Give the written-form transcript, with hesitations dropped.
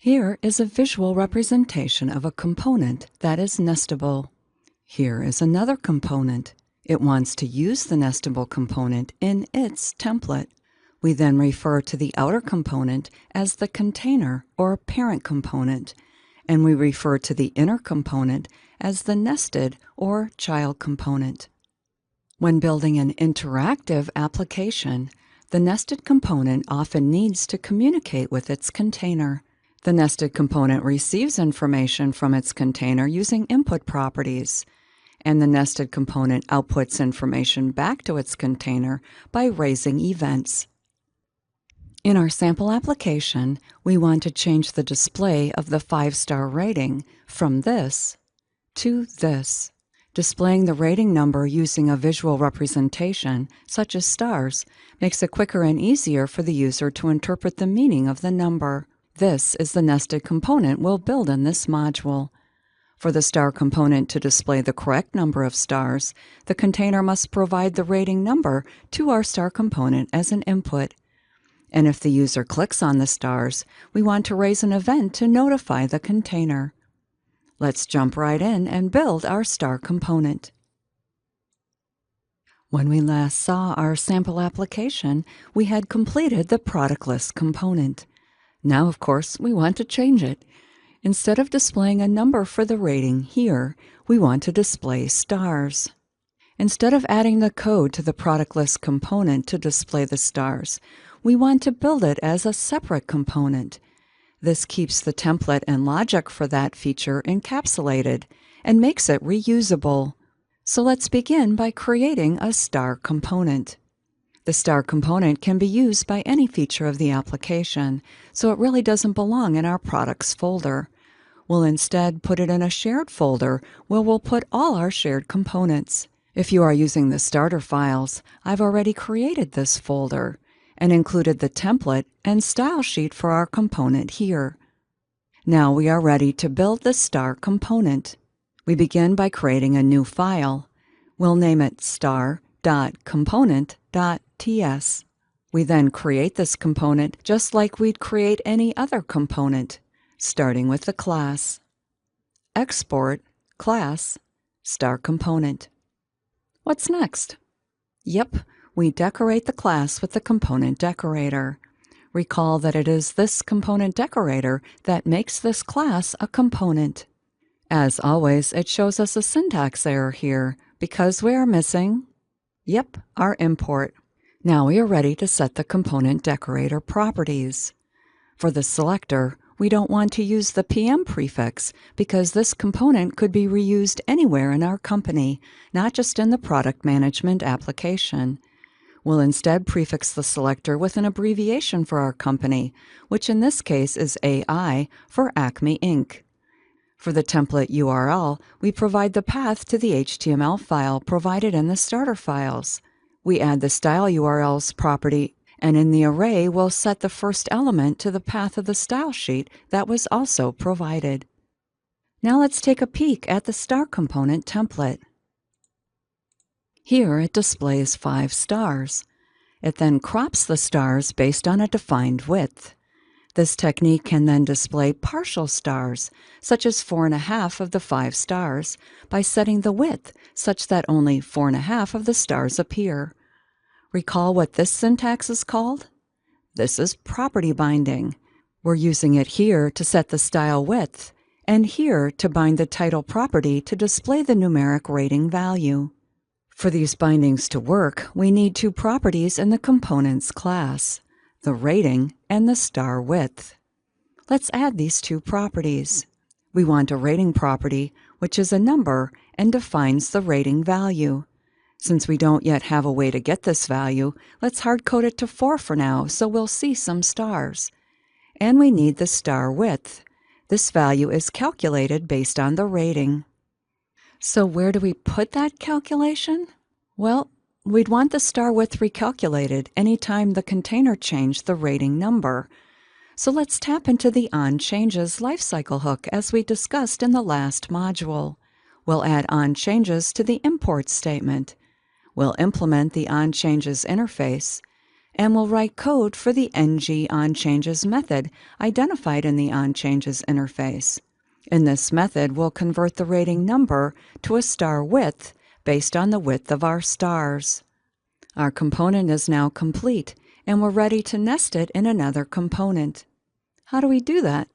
Here is a visual representation of a component that is nestable. Here is another component. It wants to use the nestable component in its template. We then refer to the outer component as the container or parent component, and we refer to the inner component as the nested or child component. When building an interactive application, the nested component often needs to communicate with its container. The nested component receives information from its container using input properties, and the nested component outputs information back to its container by raising events. In our sample application, we want to change the display of the 5-star rating from this to this. Displaying the rating number using a visual representation, such as stars, makes it quicker and easier for the user to interpret the meaning of the number. This is the nested component we'll build in this module. For the star component to display the correct number of stars, the container must provide the rating number to our star component as an input. And if the user clicks on the stars, we want to raise an event to notify the container. Let's jump right in and build our star component. When we last saw our sample application, we had completed the product list component. Now, of course, we want to change it. Instead of displaying a number for the rating here, we want to display stars. Instead of adding the code to the product list component to display the stars, we want to build it as a separate component. This keeps the template and logic for that feature encapsulated and makes it reusable. So let's begin by creating a star component. The star component can be used by any feature of the application, so it really doesn't belong in our products folder. We'll instead put it in a shared folder where we'll put all our shared components. If you are using the starter files, I've already created this folder and included the template and style sheet for our component here. Now we are ready to build the star component. We begin by creating a new file. We'll name it star.component.ts. We then create this component just like we'd create any other component, starting with the class. Export class star component. What's next? Yep, we decorate the class with the component decorator. Recall that it is this component decorator that makes this class a component. As always, it shows us a syntax error here because we are missing, yep, our import. Now we are ready to set the component decorator properties. For the selector, we don't want to use the PM prefix because this component could be reused anywhere in our company, not just in the product management application. We'll instead prefix the selector with an abbreviation for our company, which in this case is AI for Acme Inc. For the template URL, we provide the path to the HTML file provided in the starter files. We add the style URLs property, and in the array we'll set the first element to the path of the style sheet that was also provided. Now let's take a peek at the star component template. Here it displays 5 stars. It then crops the stars based on a defined width. This technique can then display partial stars, such as 4.5 of the 5 stars, by setting the width such that only 4.5 of the stars appear. Recall what this syntax is called? This is property binding. We're using it here to set the style width, and here to bind the title property to display the numeric rating value. For these bindings to work, we need 2 properties in the components class, the rating and the star width. Let's add these 2 properties. We want a rating property, which is a number and defines the rating value. Since we don't yet have a way to get this value, let's hard-code it to 4 for now so we'll see some stars. And we need the star width. This value is calculated based on the rating. So where do we put that calculation? Well, we'd want the star width recalculated anytime the container changed the rating number. So let's tap into the onChanges lifecycle hook as we discussed in the last module. We'll add onChanges to the import statement. We'll implement the onChanges interface. and we'll write code for the ng onChanges method identified in the onChanges interface. In this method, we'll convert the rating number to a star width based on the width of our stars. Our component is now complete, and we're ready to nest it in another component. How do we do that?